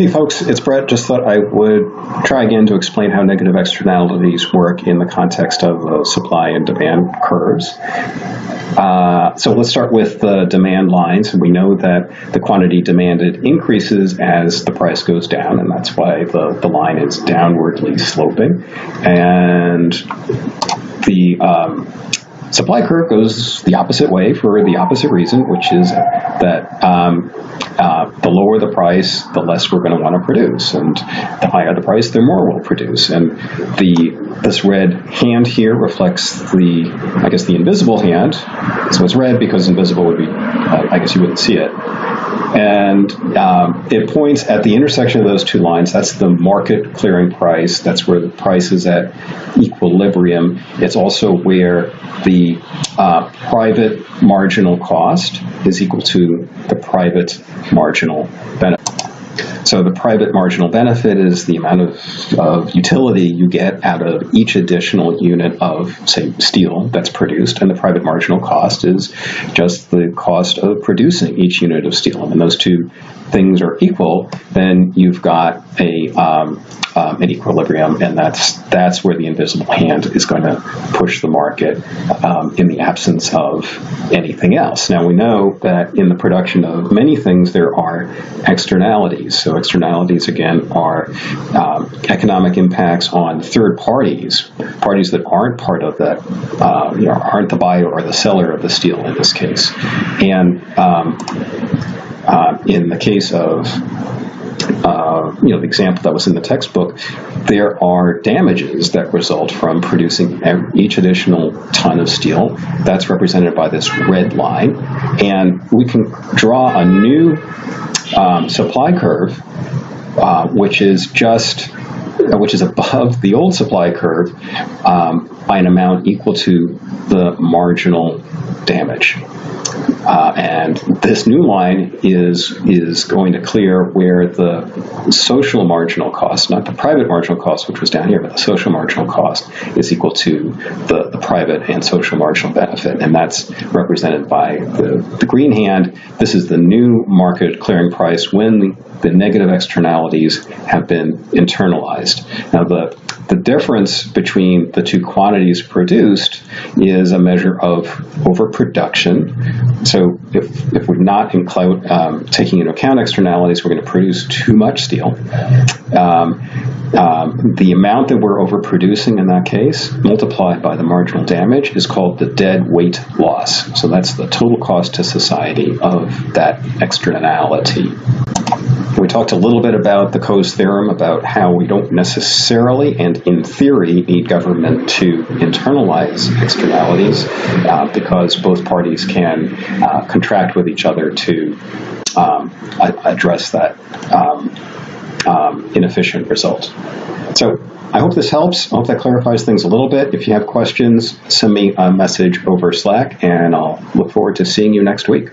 Hey folks, it's Brett. Just thought I would try again to explain how negative externalities work in the context of supply and demand curves. So let's start with the demand lines. We know that the quantity demanded increases as the price goes down, and that's why the line is downwardly sloping. And the supply curve goes the opposite way for the opposite reason, which is that the lower the price, the less we're going to want to produce, and the higher the price, the more we'll produce. And this red hand here reflects the invisible hand. So it's red because invisible would be, I guess you wouldn't see it. And it points at the intersection of those two lines. That's the market clearing price. That's where the price is at equilibrium. It's also where the private marginal cost is equal to the private marginal benefit. So the private marginal benefit is the amount of utility you get out of each additional unit of, say, steel that's produced, and the private marginal cost is just the cost of producing each unit of steel. And when those two things are equal, then you've got an equilibrium, and that's where the invisible hand is going to push the market in the absence of anything else. Now we know that in the production of many things there are externalities. So externalities again are economic impacts on third parties that aren't part of that, aren't the buyer or the seller of the steel in this case. And in the case of the example that was in the textbook, there are damages that result from producing each additional ton of steel. That's represented by this red line. And we can draw a new supply curve, which is above the old supply curve by an amount equal to the marginal damage. And this new line is going to clear where the social marginal cost, not the private marginal cost, which was down here, but the social marginal cost is equal to the private and social marginal benefit. And that's represented by the green hand. This is the new market clearing price when the negative externalities have been internalized. Now, the difference between the two quantities produced is a measure of overproduction. So if we're not taking into account externalities, we're going to produce too much steel. The amount that we're overproducing in that case, multiplied by the marginal damage, is called the deadweight loss. So that's the total cost to society of that externality. We talked a little bit about the Coe's theorem, about how we don't necessarily, and in theory, need government to internalize externalities because both parties can contract with each other to address that inefficient result. So I hope this helps. I hope that clarifies things a little bit. If you have questions, send me a message over Slack, and I'll look forward to seeing you next week.